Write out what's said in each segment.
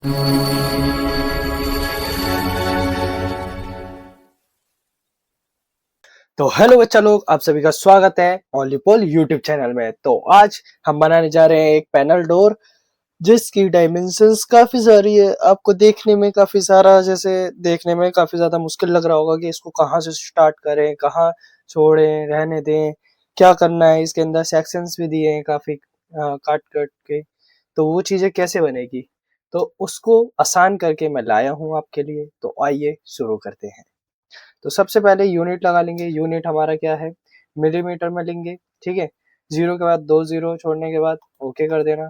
तो हेलो बच्चा लोग, आप सभी का स्वागत है ओलीपोल यूट्यूब चैनल में। तो आज हम बनाने जा रहे हैं एक पैनल डोर जिसकी डायमेंशंस काफी सारी है। आपको देखने में काफी सारा जैसे देखने में काफी ज्यादा मुश्किल लग रहा होगा कि इसको कहाँ से स्टार्ट करें, कहाँ छोड़ें, रहने दें, क्या करना है। इसके अंदर सेक्शंस भी दिए हैं काफी काट काट के, तो वो चीजें कैसे बनेगी, तो उसको आसान करके मैं लाया हूँ आपके लिए। तो आइए शुरू करते हैं। तो सबसे पहले यूनिट लगा लेंगे। यूनिट हमारा क्या है, मिलीमीटर में लेंगे, ठीक है। जीरो के बाद 2 जीरो छोड़ने के बाद ओके कर देना।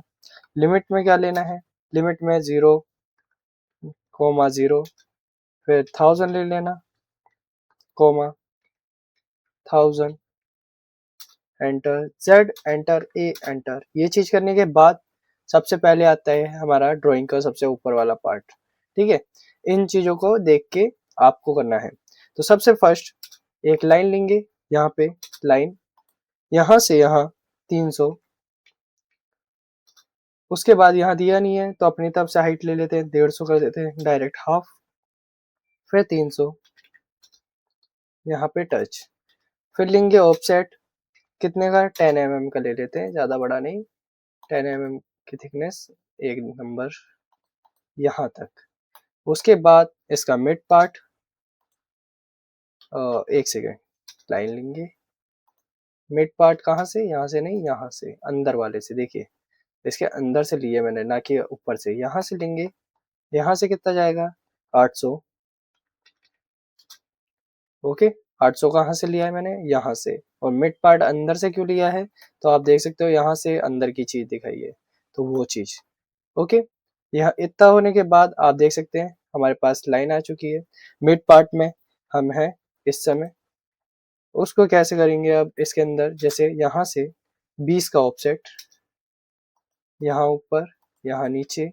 लिमिट में क्या लेना है, लिमिट में 0,0, फिर 1000 ले लेना, कोमा 1000, एंटर, जेड एंटर, ए एंटर। ये चीज करने के बाद सबसे पहले आता है हमारा ड्राइंग का सबसे ऊपर वाला पार्ट, ठीक है। इन चीजों को देख के आपको करना है। तो सबसे फर्स्ट एक लाइन लेंगे, यहाँ पे लाइन, यहाँ से यहाँ 300। उसके बाद यहाँ दिया नहीं है तो अपनी तरफ से हाइट ले लेते हैं, 150 कर देते हैं, डायरेक्ट हाफ, फिर 300, यहाँ पे टच। फिर लेंगे ऑफसेट, कितने का, 10 mm का ले लेते हैं, ज्यादा बड़ा नहीं, 10 mm की थिकनेस, एक नंबर यहाँ तक। उसके बाद इसका मिड पार्ट, एक सेकेंड, लाइन लेंगे, मिड पार्ट कहाँ से, यहाँ से नहीं, यहाँ से अंदर वाले से, देखिए इसके अंदर से लिए मैंने, ना कि ऊपर से। यहाँ से लेंगे, यहाँ से कितना जाएगा, 800, ओके। 800 कहाँ से लिया है मैंने, यहाँ से। और मिड पार्ट अंदर से क्यों लिया है, तो आप देख सकते हो यहाँ से अंदर की चीज दिखाई है, तो वो चीज, ओके। यहाँ इतना होने के बाद आप देख सकते हैं हमारे पास लाइन आ चुकी है। मिड पार्ट में हम हैं इस समय। उसको कैसे करेंगे, अब इसके अंदर जैसे यहाँ से 20 का ऑफसेट, यहाँ ऊपर, यहाँ नीचे,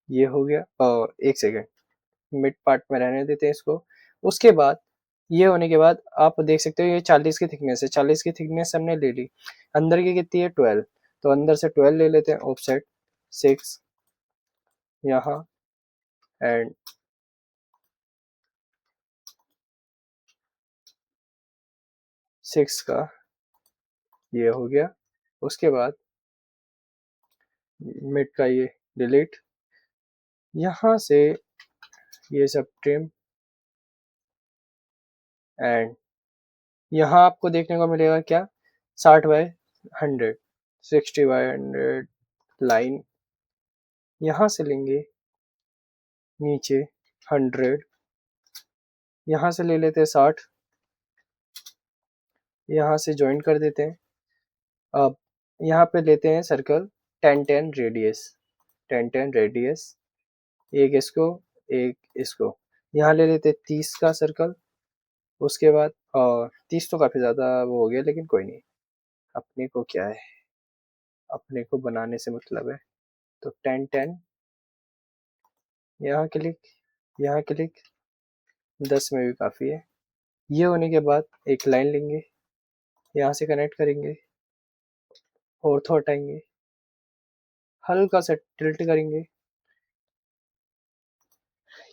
ये हो गया। और एक सेकेंड, मिड पार्ट में रहने देते हैं इसको। उसके बाद ये होने के बाद आप देख सकते हो ये 40 की थिकनेस है, 40 की थिकनेस हमने ले ली। अंदर की कितनी है, 12, तो अंदर से 12 ले लेते हैं, ऑफसेट 6 यहाँ, एंड 6 का ये हो गया। उसके बाद मिड का ये डिलीट, यहाँ से ये सब ट्रिम, एंड यहाँ आपको देखने को मिलेगा क्या, 60/100, 60/100 लाइन। यहाँ से लेंगे नीचे 100, यहाँ से ले लेते हैं 60, यहाँ से ज्वाइन कर देते हैं। अब यहाँ पे लेते हैं सर्कल 10-10 रेडियस, 10-10 रेडियस, एक इसको, एक इसको। यहाँ ले लेते हैं 30 का सर्कल। उसके बाद, और 30 तो काफी ज्यादा वो हो गया, लेकिन कोई नहीं, अपने को क्या है, अपने को बनाने से मतलब है। तो 10-10, यहाँ क्लिक, यहाँ क्लिक, 10 में भी काफी है। ये होने के बाद एक लाइन लेंगे, यहाँ से कनेक्ट करेंगे, ऑर्थो हटाएंगे, हल्का सा टिल्ट करेंगे,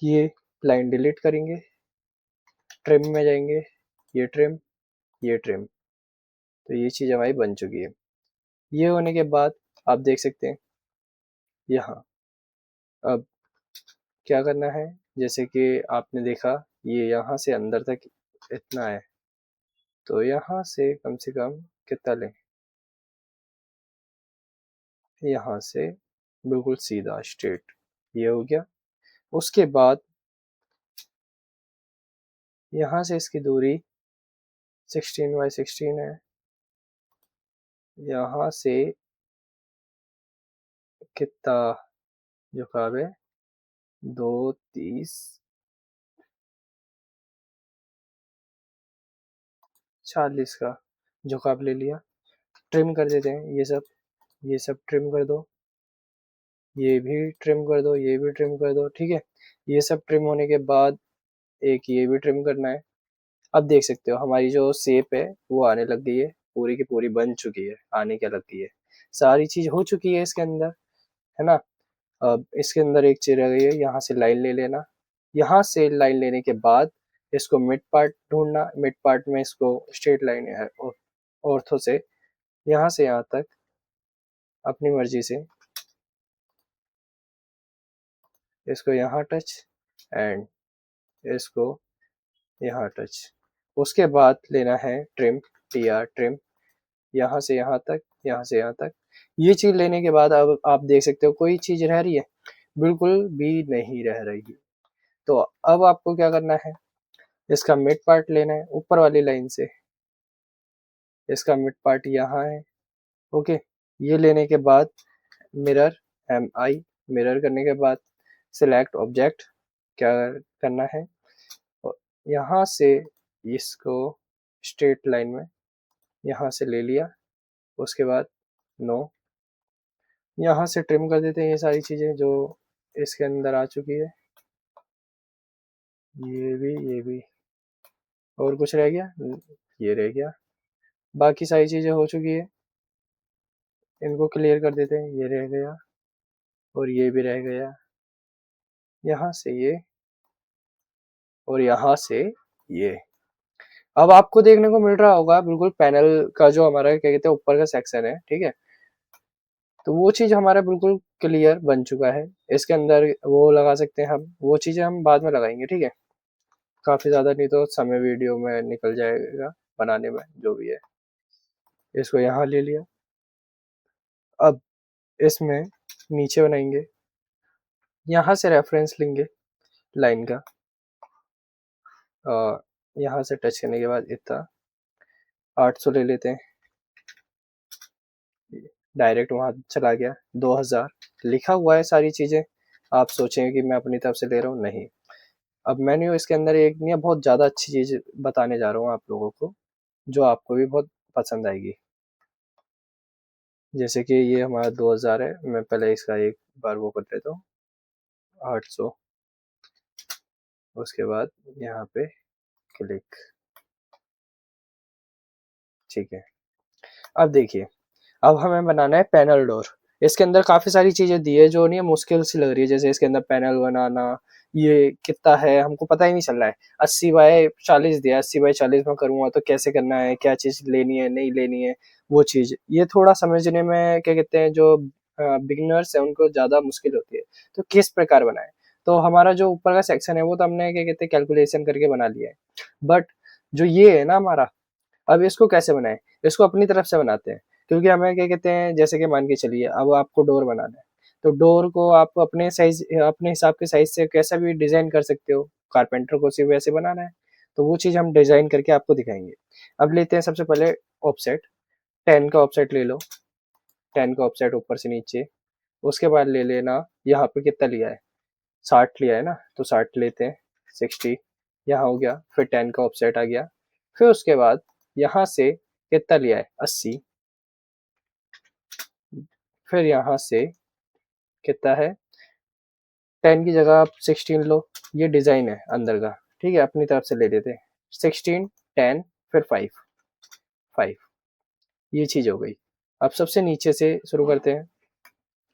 ये लाइन डिलीट करेंगे, ट्रिम में जाएंगे, ये ट्रिम, ये ट्रिम। तो ये चीज हमारी बन चुकी है। ये होने के बाद आप देख सकते हैं यहाँ, अब क्या करना है, जैसे कि आपने देखा ये यहाँ से अंदर तक इतना है, तो यहाँ से कम कितना लें, यहाँ से बिल्कुल सीधा स्ट्रेट, ये हो गया। उसके बाद यहाँ से इसकी दूरी 16/16 है, यहाँ से कितना झुकाव है, 230, 40 का झुकाव ले लिया। ट्रिम कर देते हैं ये सब ट्रिम कर दो, ये भी ट्रिम कर दो, ये भी ट्रिम कर दो, ठीक है। ये सब ट्रिम होने के बाद एक ये भी ट्रिम करना है। अब देख सकते हो हमारी जो शेप है वो आने लग गई है, पूरी की पूरी बन चुकी है, आने क्या लग गई है, सारी चीज हो चुकी है इसके अंदर, है ना। अब इसके अंदर एक चीज रह गई है, यहाँ से लाइन ले लेना। यहाँ से लाइन लेने के बाद इसको मिड पार्ट ढूंढना। मिड पार्ट में इसको स्ट्रेट लाइन है ऑर्थो से यहाँ तक अपनी मर्जी से इसको यहाँ टच एंड इसको यहाँ टच। उसके बाद लेना है ट्रिम, ट्रिम, यहाँ से यहाँ तक, यहाँ से यहाँ तक। ये चीज लेने के बाद अब आप देख सकते हो कोई चीज रह रही है? बिल्कुल भी नहीं रह रही है। तो अब आपको क्या करना है, इसका मिड पार्ट लेना है ऊपर वाली लाइन से। इसका मिड पार्ट यहाँ है, ओके। ये लेने के बाद मिरर, MI, मिरर करने के बाद सिलेक्ट ऑब्जेक्ट, क्या करना है, यहाँ से इसको स्ट्रेट लाइन में यहाँ से ले लिया। उसके बाद नो, यहाँ से ट्रिम कर देते हैं ये सारी चीजें जो इसके अंदर आ चुकी है। ये भी और कुछ रह गया? ये रह गया। बाकी सारी चीजें हो चुकी है, इनको क्लियर कर देते हैं। ये रह गया और ये भी रह गया। यहाँ से ये और यहाँ से ये। अब आपको देखने को मिल रहा होगा बिल्कुल पैनल का जो हमारा क्या कहते हैं ऊपर का सेक्शन है, ठीक है। तो वो चीज हमारा बिल्कुल क्लियर बन चुका है। इसके अंदर वो लगा सकते हैं हम, वो चीजें हम बाद में लगाएंगे, ठीक है। काफी ज्यादा नहीं तो समय वीडियो में निकल जाएगा बनाने में, जो भी है। इसको यहाँ ले लिया। अब इसमें नीचे बनाएंगे, यहाँ से रेफरेंस लेंगे लाइन का, और यहाँ से टच करने के बाद इतना 800 ले लेते हैं। डायरेक्ट वहां चला गया। 2000 लिखा हुआ है सारी चीजें। आप सोचेंगे कि मैं अपनी तरफ से ले रहा हूँ, नहीं। अब मैंने इसके अंदर एक नहीं बहुत ज्यादा अच्छी चीज बताने जा रहा हूँ आप लोगों को, जो आपको भी बहुत पसंद आएगी। जैसे कि ये हमारा 2000 है, मैं पहले इसका एक बार वो कर देता हूँ 800। उसके बाद यहाँ पे क्लिक, ठीक है। अब देखिए, अब हमें बनाना है पैनल डोर। इसके अंदर काफी सारी चीजें दी है जो नहीं मुश्किल सी लग रही है। जैसे इसके अंदर पैनल बनाना, ये कितना है हमको पता ही नहीं चल रहा है। 80x40 दिया, 80x40 में करूंगा तो कैसे करना है, क्या चीज लेनी है नहीं लेनी है, वो चीज ये थोड़ा समझने में क्या कहते हैं जो बिगिनर्स है उनको ज्यादा मुश्किल होती है। तो किस प्रकार बनाए, तो हमारा जो ऊपर का सेक्शन है वो तो हमने क्या कहते हैं कैलकुलेशन करके बना लिया है। बट जो ये है ना हमारा, अब इसको कैसे बनाए, इसको अपनी तरफ से बनाते हैं। क्योंकि हमें क्या कहते हैं, जैसे कि मान के चलिए अब आपको डोर बनाना है, तो डोर को आप अपने साइज, अपने हिसाब के साइज से कैसा भी डिजाइन कर सकते हो। कारपेंटर को सिर्फ वैसे बनाना है, तो वो चीज हम डिजाइन करके आपको दिखाएंगे। अब लेते हैं सबसे पहले ऑफसेट, 10 का ऑफसेट ले लो। 10 का ऑफसेट ऊपर से नीचे। उसके बाद ले लेना, यहाँ पे कितना लिया है, 60 लिया है ना, तो 60 लेते हैं। 60 यहाँ हो गया, फिर 10 का ऑफसेट आ गया। फिर उसके बाद यहाँ से कितना लिया है, 80। फिर यहाँ से कितना है, 10 की जगह आप 16 लो। ये डिजाइन है अंदर का, ठीक है, अपनी तरफ से ले लेते हैं। 16, 10, फिर 5, 5, ये चीज हो गई। अब सबसे नीचे से शुरू करते हैं।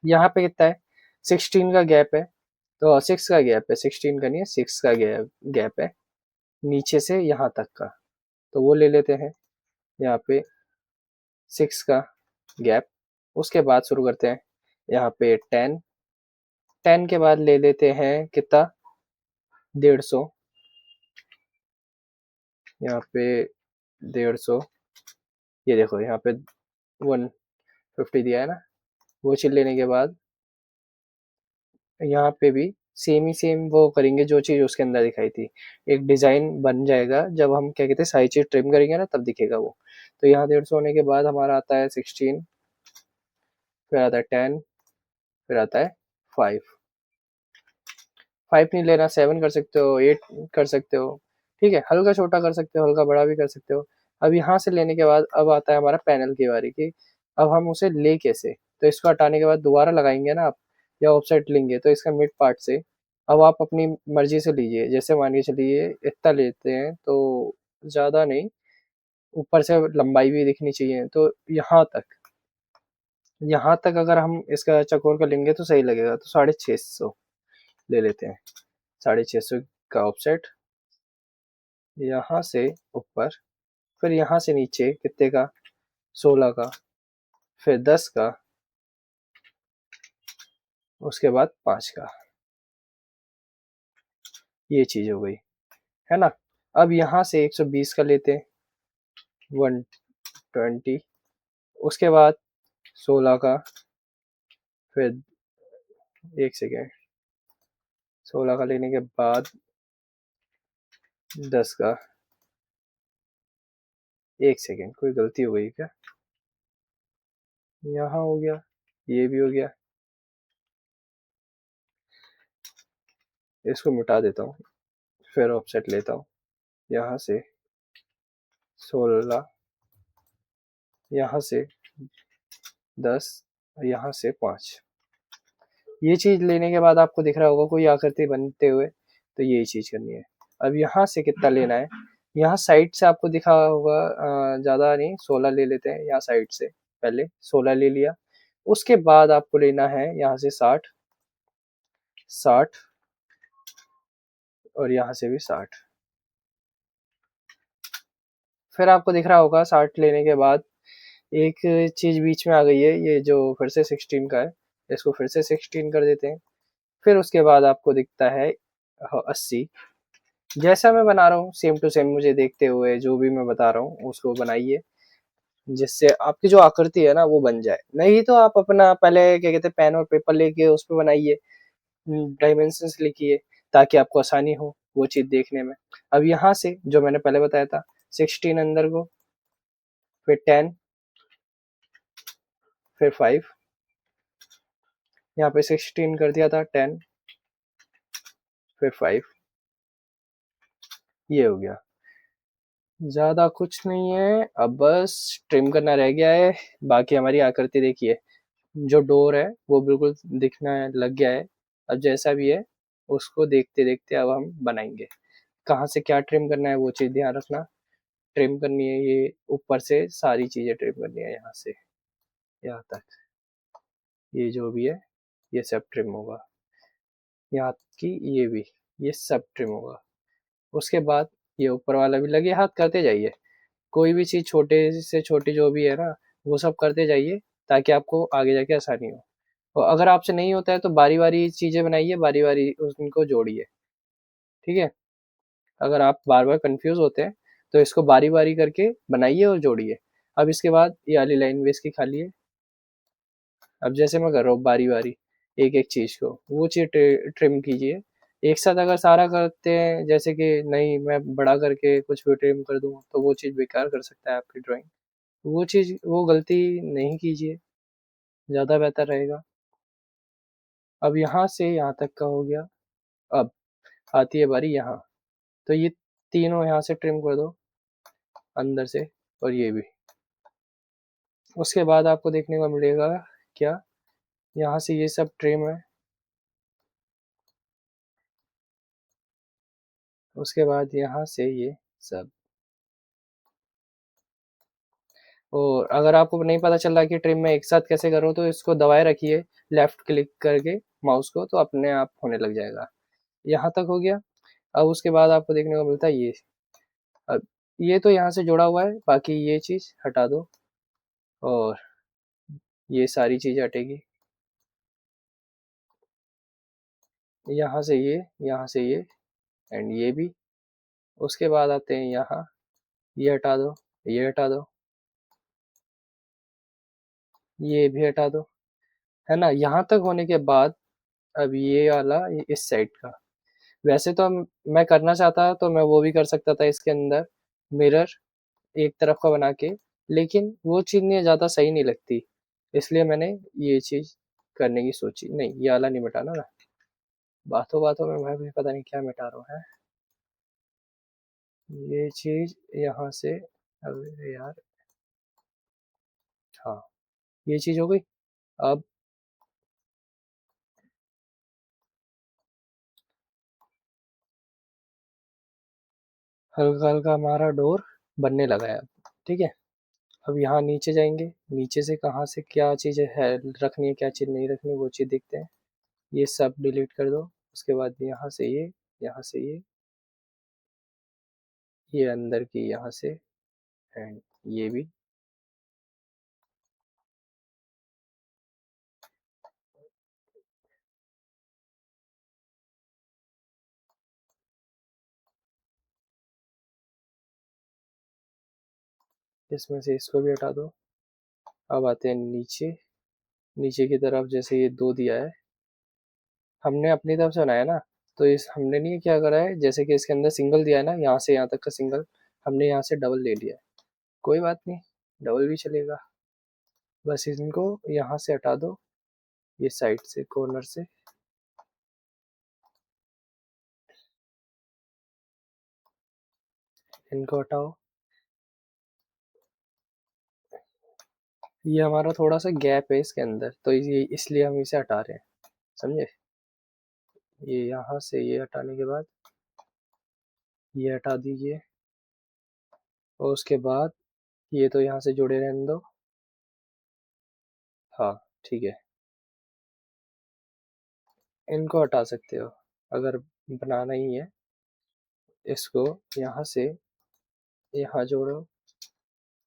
यहाँ पे कितना है, 16 का गैप है, तो 6 का गैप है, 16 का नहीं है, 6 का गैप है नीचे से यहाँ तक का, तो वो ले लेते हैं। यहाँ पे 6 का गैप। उसके बाद शुरू करते हैं यहाँ पे 10, 10 के बाद ले लेते हैं कितना, 150। यहाँ पे 150, ये देखो यहाँ पे 150 दिया है ना। वो चीज लेने के बाद यहाँ पे भी सेम ही सेम वो करेंगे जो चीज उसके अंदर दिखाई थी। एक डिजाइन बन जाएगा जब हम क्या कहते हैं सारी चीज ट्रिम करेंगे ना, तब दिखेगा वो। तो यहाँ 150 होने के बाद हमारा आता है 16, फिर आता है 10, फिर आता है 5। 5 नहीं लेना, 7 कर सकते हो, 8 कर सकते हो, ठीक है। हल्का छोटा कर सकते हो, हल्का बड़ा भी कर सकते हो। अब यहाँ से लेने के बाद अब आता है हमारा पैनल की बारी की। अब हम उसे ले कैसे, तो इसको हटाने के बाद दोबारा लगाएंगे ना आप, या ऑफसेट लेंगे तो इसका मिड पार्ट से अब आप अपनी मर्जी से लीजिए। जैसे मान के चलिए इतना लेते हैं तो ज़्यादा नहीं, ऊपर से लंबाई भी दिखनी चाहिए, तो यहाँ तक यहाँ तक अगर हम इसका चौकोर का लेंगे तो सही लगेगा, तो 650 ले लेते हैं। 650 का ऑफसेट, यहाँ से ऊपर, फिर यहाँ से नीचे कितने का, 16 का, फिर 10 का, उसके बाद 5 का। ये चीज हो गई, है ना। अब यहाँ से 120 का लेते हैं, 120, उसके बाद 16 का, फिर एक सेकेंड, 16 का लेने के बाद 10 का, एक सेकेंड, कोई गलती हो गई क्या, यहाँ हो गया, ये भी हो गया, इसको मिटा देता हूँ, फिर ऑफसेट लेता हूँ, यहाँ से 16, यहाँ से 10, यहाँ से 5। ये चीज लेने के बाद आपको दिख रहा होगा कोई आकृति बनते हुए, तो यही चीज करनी है। अब यहाँ से कितना लेना है, यहाँ साइड से आपको दिखा होगा, ज्यादा नहीं, 16 ले लेते हैं यहाँ साइड से, पहले 16 ले लिया। उसके बाद आपको लेना है यहाँ से 60, 60, और यहाँ से भी 60। फिर आपको दिख रहा होगा 60 लेने के बाद एक चीज बीच में आ गई है, ये जो फिर से 16 का है, इसको फिर से 16 कर देते हैं। फिर उसके बाद आपको दिखता है 80। जैसा मैं बना रहा हूँ सेम टू सेम मुझे देखते हुए जो भी मैं बता रहा हूँ उसको बनाइए, जिससे आपकी जो आकृति है ना वो बन जाए। नहीं तो आप अपना पहले क्या कहते हैं पेन और पेपर लेके उस पर बनाइए, डायमेंशंस लिखिए, ताकि आपको आसानी हो वो चीज देखने में। अब यहाँ से जो मैंने पहले बताया था 16 अंदर को, फिर 10, फिर 5, यहाँ पे 16 कर दिया था, 10, फिर 5, ये हो गया। ज्यादा कुछ नहीं है, अब बस ट्रिम करना रह गया है। बाकी हमारी आकृति देखिए, जो डोर है वो बिल्कुल दिखना लग गया है। अब जैसा भी है उसको देखते देखते अब हम बनाएंगे। कहाँ से क्या ट्रिम करना है वो चीज़ ध्यान रखना। ट्रिम करनी है ये ऊपर से सारी चीज़ें ट्रिम करनी है, यहाँ से यहाँ तक, ये जो भी है ये सब ट्रिम होगा, यहाँ की ये भी, ये सब ट्रिम होगा। उसके बाद ये ऊपर वाला भी लगे हाथ करते जाइए, कोई भी चीज़ छोटे से छोटी जो भी है ना वो सब करते जाइए, ताकि आपको आगे जाके आसानी हो। और अगर आपसे नहीं होता है तो बारी बारी चीज़ें बनाइए, बारी बारी उनको जोड़िए, ठीक है। अगर आप बार बार कंफ्यूज होते हैं तो इसको बारी बारी करके बनाइए और जोड़िए। अब इसके बाद ये वाली लाइन भी इसकी खाली है। अब जैसे मैं कर रहा हूँ बारी बारी एक एक चीज़ को, वो चीज़ ट्रिम कीजिए। एक साथ अगर सारा करते हैं, जैसे कि नहीं मैं बड़ा करके कुछ भी ट्रिम कर दूँ, तो वो चीज़ बेकार कर सकता है आपकी ड्राइंग। वो चीज़ वो गलती नहीं कीजिए, ज़्यादा बेहतर रहेगा। अब यहाँ से यहाँ तक का हो गया। अब आती है बारी यहाँ, तो ये तीनों यहाँ से ट्रिम कर दो अंदर से, और ये भी। उसके बाद आपको देखने को मिलेगा क्या, यहाँ से ये सब ट्रिम है। उसके बाद यहाँ से ये सब। और अगर आपको नहीं पता चल रहा कि ट्रिम में एक साथ कैसे करूँ, तो इसको दबाए रखिए लेफ्ट क्लिक करके माउस को, तो अपने आप होने लग जाएगा। यहाँ तक हो गया। अब उसके बाद आपको देखने को मिलता है ये। अब ये तो यहाँ से जुड़ा हुआ है, बाकी ये चीज़ हटा दो, और ये सारी चीज़ हटेगी। यहाँ से ये, यहाँ से ये, एंड ये भी। उसके बाद आते हैं यहाँ, ये हटा दो, ये हटा दो, ये भी हटा दो, है ना। यहाँ तक होने के बाद अब ये वाला इस साइड का, वैसे तो मैं करना चाहता तो मैं वो भी कर सकता था इसके अंदर मिरर एक तरफ का बना के, लेकिन वो चीज़ नहीं, ज़्यादा सही नहीं लगती, इसलिए मैंने ये चीज़ करने की सोची। नहीं, ये वाला नहीं मिटाना ना, बातों बातों में मैं भी पता नहीं क्या मिटा रहा हूँ है। ये चीज़ यहाँ से, अरे यार, हाँ, ये चीज़ हो गई। अब हल्का हल्का हमारा डोर बनने लगा है अब, ठीक है। अब यहाँ नीचे जाएंगे, नीचे से कहाँ से क्या चीज़ है रखनी है, क्या चीज़ नहीं रखनी, वो चीज़ देखते हैं। ये सब डिलीट कर दो। उसके बाद यहाँ से ये, यहाँ से ये अंदर की यहाँ से, एंड ये भी। इसमें से इसको भी हटा दो। अब आते हैं नीचे, नीचे की तरफ जैसे ये दो दिया है, हमने अपनी तरफ से बनाया ना, तो इस हमने नहीं क्या करा है, जैसे कि इसके अंदर सिंगल दिया है ना, यहाँ से यहाँ तक का सिंगल, हमने यहाँ से डबल ले लिया है। कोई बात नहीं, डबल भी चलेगा। बस इनको यहाँ से हटा दो, ये साइड से कॉर्नर से। इनको हटाओ। ये हमारा थोड़ा सा गैप है इसके अंदर, तो ये इसलिए हम इसे हटा रहे हैं, समझे। ये यहाँ से ये हटाने के बाद ये हटा दीजिए, और उसके बाद ये तो यहाँ से जुड़े रहने दो। हाँ, ठीक है। इनको हटा सकते हो अगर बनाना ही है। इसको यहाँ से यहाँ जोड़ो,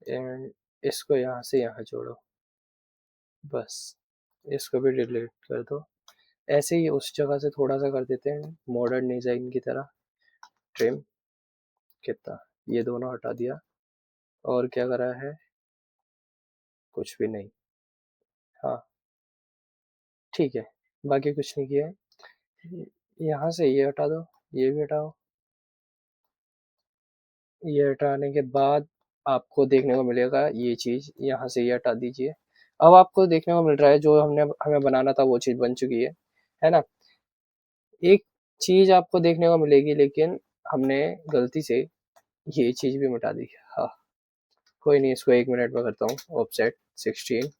एंड इसको यहाँ से यहाँ जोड़ो, बस। इसको भी डिलीट कर दो। ऐसे ही उस जगह से थोड़ा सा कर देते हैं मॉडर्न डिजाइन की तरह, ट्रिम। कितना, ये दोनों हटा दिया। और क्या करा है, कुछ भी नहीं। हाँ, ठीक है, बाकी कुछ नहीं किया है। यहाँ से ये हटा दो, ये भी हटाओ। ये हटाने के बाद आपको देखने को मिलेगा ये चीज़, यहाँ से ये हटा दीजिए। अब आपको देखने को मिल रहा है जो हमने हमें बनाना था वो चीज़ बन चुकी है ना। एक चीज़ आपको देखने को मिलेगी, लेकिन हमने गलती से ये चीज़ भी मिटा दी। हाँ, कोई नहीं, इसको 1 मिनट में करता हूँ। ऑफसेट 16,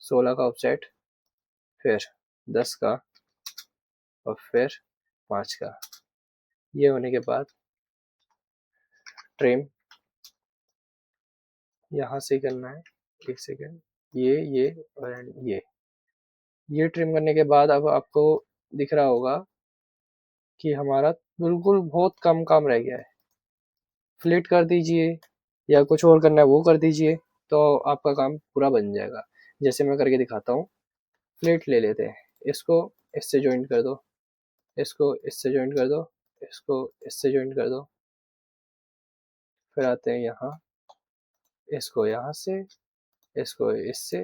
16 का ऑफसेट, फिर 10 का, और फिर 5 का। ये होने के बाद ट्रिम यहाँ से करना है। एक सेकेंड, ये और ये ट्रिम करने के बाद अब आपको दिख रहा होगा कि हमारा बिल्कुल बहुत कम काम रह गया है। फ्लिट कर दीजिए, या कुछ और करना है वो कर दीजिए, तो आपका काम पूरा बन जाएगा। जैसे मैं करके दिखाता हूँ। फ्लिट ले लेते हैं, इसको इससे ज्वाइंट कर दो, इसको इससे ज्वाइंट कर दो, इसको इससे ज्वाइंट कर दो। फिर आते हैं यहाँ, इसको यहाँ से, इसको इससे,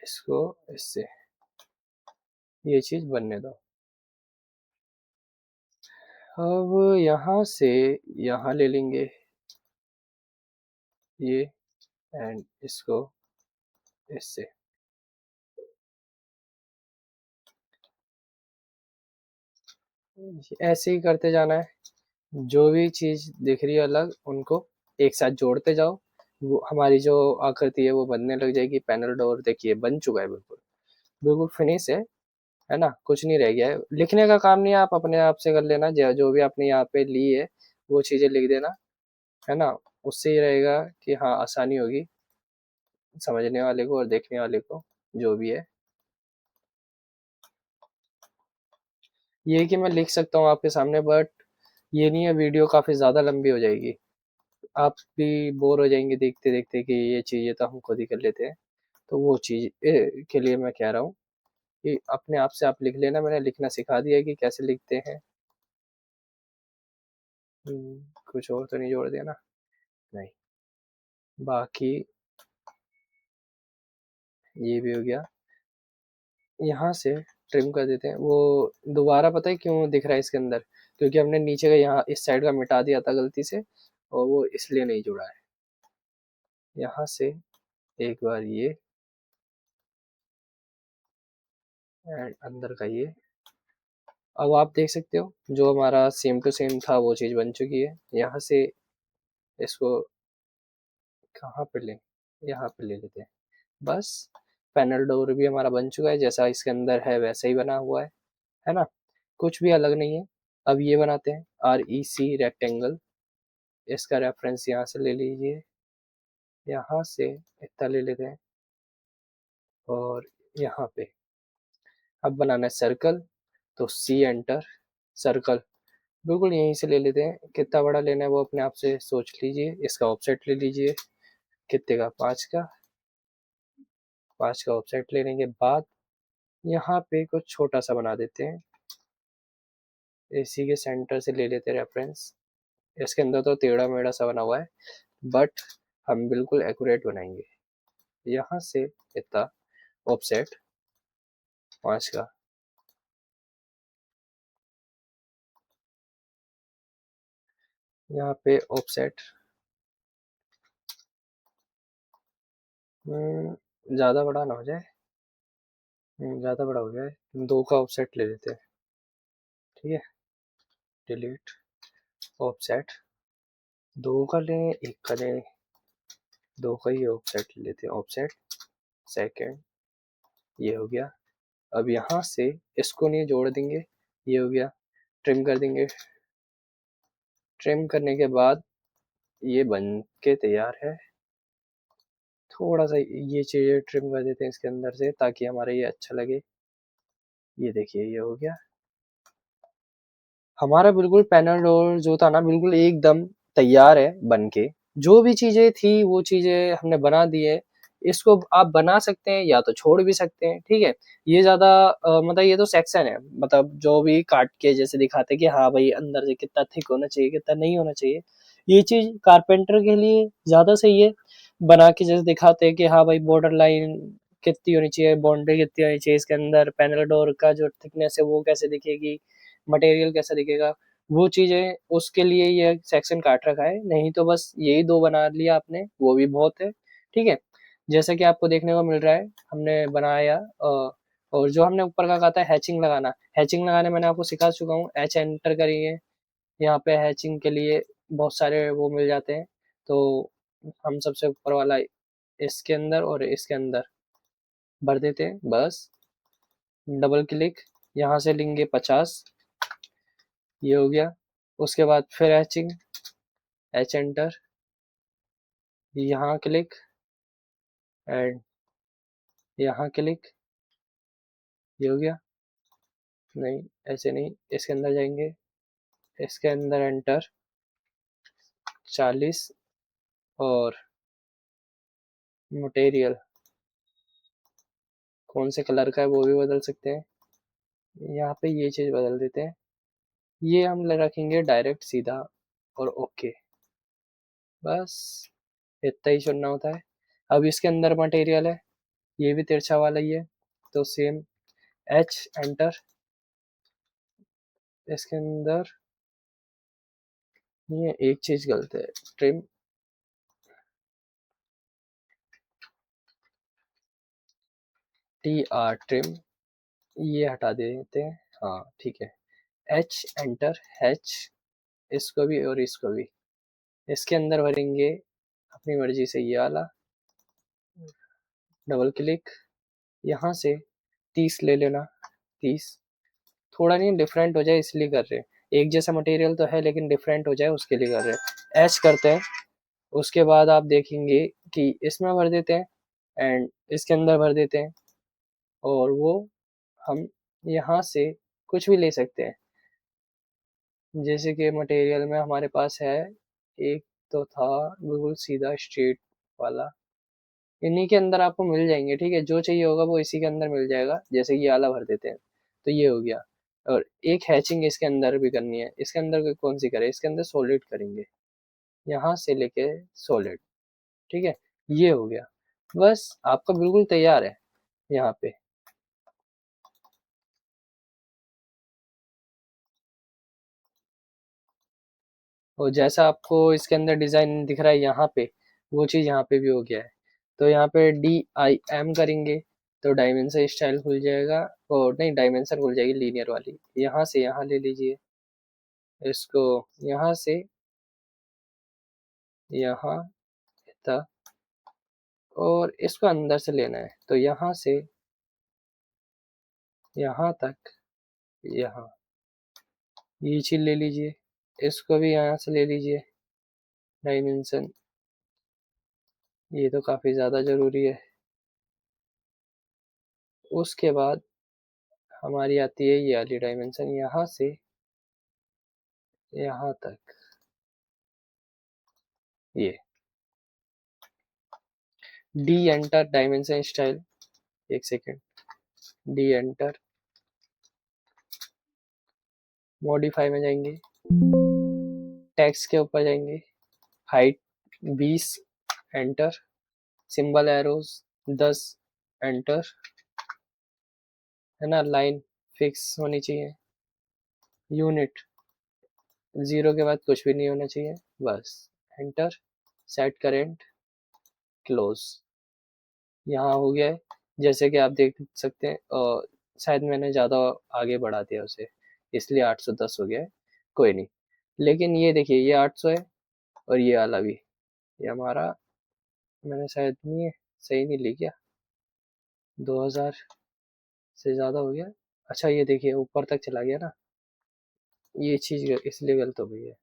इसको इससे, ये चीज़ बनने दो। अब यहाँ से यहाँ ले लेंगे ये, एंड इसको इससे। ऐसे ही करते जाना है। जो भी चीज़ दिख रही है अलग, उनको एक साथ जोड़ते जाओ। वो हमारी जो आकृति है वो बनने लग जाएगी। पैनल डोर देखिए बन चुका है, बिल्कुल बिल्कुल फिनिश है ना, कुछ नहीं रह गया है। लिखने का काम नहीं है, आप अपने आप से कर लेना। जो भी आपने यहाँ पे ली है वो चीज़ें लिख देना, है ना। उससे ये रहेगा कि हाँ, आसानी होगी समझने वाले को और देखने वाले को, जो भी है। ये कि मैं लिख सकता हूँ आपके सामने, बट ये नहीं है, वीडियो काफ़ी ज़्यादा लंबी हो जाएगी। आप भी बोर हो जाएंगे देखते देखते कि ये चीज़ें तो हम खुद ही कर लेते हैं। तो वो चीज़ के लिए मैं कह रहा हूँ कि अपने आप से आप लिख लेना। मैंने लिखना सिखा दिया है कि कैसे लिखते हैं। कुछ और तो नहीं जोड़ दिया ना? नहीं। बाकी ये भी हो गया। यहाँ से ट्रिम कर देते हैं। वो दोबारा पता है क्यों दिख रहा है इसके अंदर? क्योंकि हमने नीचे का यहाँ इस साइड का मिटा दिया था गलती से, और वो इसलिए नहीं जुड़ा है। यहाँ से एक बार ये, एंड अंदर का ये। अब आप देख सकते हो जो हमारा सेम टू सेम था वो चीज़ बन चुकी है। यहाँ से इसको कहाँ पे लें, यहाँ पे ले लेते हैं। बस, पैनल डोर भी हमारा बन चुका है, जैसा इसके अंदर है वैसा ही बना हुआ है ना। कुछ भी अलग नहीं है। अब ये बनाते हैं REC रेक्टेंगल। इसका रेफरेंस यहाँ से ले लीजिए, यहाँ से इतना ले लेते हैं और यहाँ पे अब बनाना है सर्कल, तो सी एंटर, सर्कल बिल्कुल यहीं से ले लेते हैं। कितना बड़ा लेना है वो अपने आप से सोच लीजिए। इसका ऑफसेट ले लीजिए, कितने का, 5 का। 5 का ऑफसेट लेने के बाद यहाँ पे कुछ छोटा सा बना देते हैं, इसी के सेंटर से ले लेते हैं रेफरेंस। इसके अंदर तो टेढ़ा मेढ़ा सा बना हुआ है, बट हम बिल्कुल एक्यूरेट बनाएंगे। यहाँ से इतना ऑफसेट 5 का, यहाँ पे ऑफसेट ज़्यादा बड़ा ना हो जाए, ज़्यादा बड़ा हो जाए, 2 का ऑफसेट ले लेते हैं। ठीक है, डिलीट ऑफसेट, 2 का लें, 1 का लें, 2 का ही ऑफसेट ले लेते हैं। ऑफसेट सेकेंड, ये हो गया। अब यहाँ से इसको नहीं जोड़ देंगे, ये हो गया। ट्रिम कर देंगे, ट्रिम करने के बाद ये बन के तैयार है। थोड़ा सा ये चीज़ें ट्रिम कर देते हैं इसके अंदर से, ताकि हमारा ये अच्छा लगे। ये देखिए ये हो गया हमारा बिल्कुल पैनल डोर जो था ना, बिल्कुल एकदम तैयार है बन के। जो भी चीज़ें थी वो चीज़ें हमने बना दी है। इसको आप बना सकते हैं या तो छोड़ भी सकते हैं, ठीक है। ये ज़्यादा मतलब ये तो सेक्शन है, मतलब जो भी काट के जैसे दिखाते हैं कि हाँ भाई अंदर से कितना थिक होना चाहिए, कितना नहीं होना चाहिए। ये चीज़ कारपेंटर के लिए ज़्यादा सही है। बना के जैसे दिखाते हैं कि हाँ भाई बॉर्डर लाइन कितनी होनी चाहिए, बाउंड्री कितनी होनी चाहिए, इसके अंदर पैनल डोर का जो थिकनेस है वो कैसे दिखेगी, मटेरियल कैसा दिखेगा, वो चीज़ें उसके लिए ये सेक्शन काट रखा है। नहीं तो बस यही 2 बना लिया आपने, वो भी बहुत है, ठीक है। जैसा कि आपको देखने को मिल रहा है, हमने बनाया और जो हमने ऊपर का कहा था हैचिंग लगाना, हैचिंग लगाने मैंने आपको सिखा चुका हूँ। एच एंटर करिए, यहाँ पे हैचिंग के लिए बहुत सारे वो मिल जाते हैं। तो हम सबसे ऊपर वाला इसके अंदर और इसके अंदर भर देते हैं, बस डबल क्लिक, यहाँ से लेंगे 50, ये हो गया। उसके बाद फिर हैचिंग, एच एंटर, यहाँ क्लिक एंड यहाँ क्लिक, ये हो गया। नहीं, ऐसे नहीं, इसके अंदर जाएंगे, इसके अंदर एंटर 40 और मटेरियल कौन से कलर का है वो भी बदल सकते हैं। यहाँ पे ये चीज़ बदल देते हैं, ये हम रखेंगे डायरेक्ट सीधा और ओके, बस इतना ही चुनना होता है। अब इसके अंदर मटेरियल है, ये भी तिरछा वाला ही है, तो सेम एच एंटर, इसके अंदर ये एक चीज़ गलत है, ट्रिम, टी आर ट्रिम, ये हटा देते हैं, हाँ ठीक है। एच एंटर, एच, इसको भी और इसको भी। इसके अंदर भरेंगे अपनी मर्जी से ये वाला, डबल क्लिक, यहाँ से 30 ले लेना, 30, थोड़ा नहीं डिफरेंट हो जाए इसलिए कर रहे हैं। एक जैसा मटेरियल तो है लेकिन डिफरेंट हो जाए उसके लिए कर रहे हैं। एच करते हैं, उसके बाद आप देखेंगे कि इसमें भर देते हैं एंड इसके अंदर भर देते हैं, और वो हम यहाँ से कुछ भी ले सकते हैं। जैसे कि मटेरियल में हमारे पास है, एक तो था बिल्कुल सीधा स्ट्रेट वाला, इन्हीं के अंदर आपको मिल जाएंगे, ठीक है। जो चाहिए होगा वो इसी के अंदर मिल जाएगा। जैसे ये आला भर देते हैं, तो ये हो गया। और एक हैचिंग इसके अंदर भी करनी है। इसके अंदर कौन सी करें, इसके अंदर सॉलिड करेंगे, यहाँ से लेके सॉलिड, ठीक है। ये हो गया, बस आपका बिल्कुल तैयार है यहाँ पे। और जैसा आपको इसके अंदर डिज़ाइन दिख रहा है यहाँ पे, वो चीज़ यहाँ पे भी हो गया है। तो यहाँ पे DIM करेंगे तो डायमेंशन स्टाइल खुल जाएगा, और नहीं डायमेंशन खुल जाएगी लीनियर वाली। यहाँ से यहाँ ले लीजिए, इसको यहाँ से यहाँ तक, और इसको अंदर से लेना है तो यहाँ से यहाँ तक, यहाँ ये चीज़ ले लीजिए। इसको भी यहाँ से ले लीजिए, डायमेंशन ये तो काफी ज्यादा जरूरी है। उसके बाद हमारी आती है ये वाली डायमेंशन, यहाँ से यहाँ तक। ये डी एंटर डायमेंशन स्टाइल, एक सेकेंड, डी एंटर, मॉडिफाई में जाएंगे, टेक्स्ट के ऊपर जाएंगे, height 20, enter, symbol arrows 10, enter, है ना, लाइन फिक्स होनी चाहिए, यूनिट 0 के बाद कुछ भी नहीं होना चाहिए, बस एंटर, सेट करेंट, क्लोज। यहाँ हो गया है, जैसे कि आप देख सकते हैं। शायद मैंने ज़्यादा आगे बढ़ा दिया उसे, इसलिए 810 हो गया है, कोई नहीं। लेकिन ये देखिए, ये 800 है, और ये वाला भी, ये हमारा, मैंने शायद नहीं, सही नहीं लिखा, 2000 से ज़्यादा हो गया। अच्छा ये देखिए ऊपर तक चला गया ना, ये चीज़ इसलिए गलत हो गई है,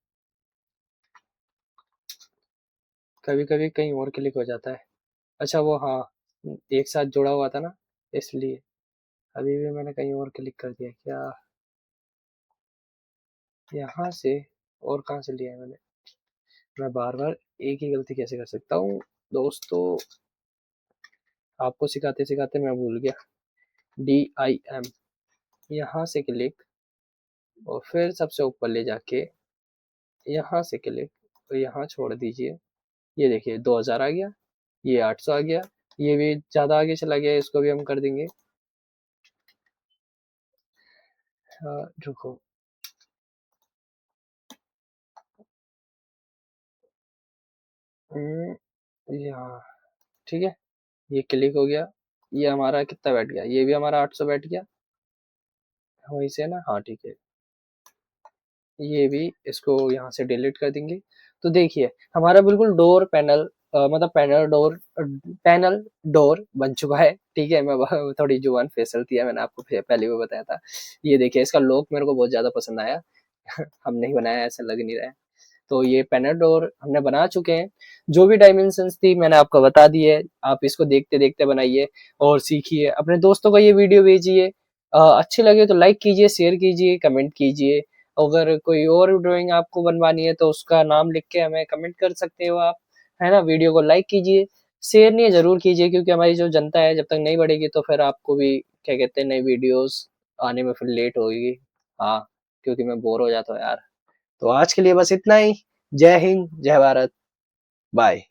कभी कभी कहीं और क्लिक हो जाता है। अच्छा वो हाँ, एक साथ जुड़ा हुआ था ना, इसलिए अभी भी मैंने कहीं और क्लिक कर दिया क्या, यहाँ से, और कहाँ से लिया है मैंने, मैं बार बार एक ही गलती कैसे कर सकता हूँ दोस्तों, आपको सिखाते सिखाते मैं भूल गया। DIM, यहाँ से क्लिक, और फिर सबसे ऊपर ले जाके यहाँ से क्लिक, और यहाँ छोड़ दीजिए। ये देखिए 2000 आ गया, ये 800 आ गया, ये भी ज़्यादा आगे चला गया, इसको भी हम कर देंगे। रुको, यहाँ, ठीक है, ये क्लिक हो गया, ये हमारा कितना बैठ गया, ये भी हमारा 800 बैठ गया, वहीं से ना, हाँ ठीक है। ये भी, इसको यहाँ से डिलीट कर देंगे। तो देखिए हमारा बिल्कुल डोर पैनल, मतलब पैनल डोर बन चुका है, ठीक है। मैं थोड़ी जुबान फिसल थी, मैंने आपको पहले भी बताया था। ये देखिए इसका लुक मेरे को बहुत ज्यादा पसंद आया। हमने ही बनाया, ऐसा लग नहीं रहा है। तो ये पैनल डोर हमने बना चुके हैं, जो भी डायमेंशंस थी मैंने आपको बता दी है। आप इसको देखते देखते बनाइए और सीखिए, अपने दोस्तों को ये वीडियो भेजिए। अच्छी लगे तो लाइक कीजिए, शेयर कीजिए, कमेंट कीजिए। अगर कोई और ड्राइंग आपको बनवानी है तो उसका नाम लिख के हमें कमेंट कर सकते हो आप, है ना। वीडियो को लाइक कीजिए, शेयर नहीं जरूर कीजिए, क्योंकि हमारी जो जनता है जब तक नहीं बढ़ेगी तो फिर आपको भी क्या कहते हैं, नई वीडियोस आने में फिर लेट होगी। हाँ, क्योंकि मैं बोर हो जाता हूँ यार। तो आज के लिए बस इतना ही। जय हिंद, जय भारत, बाय।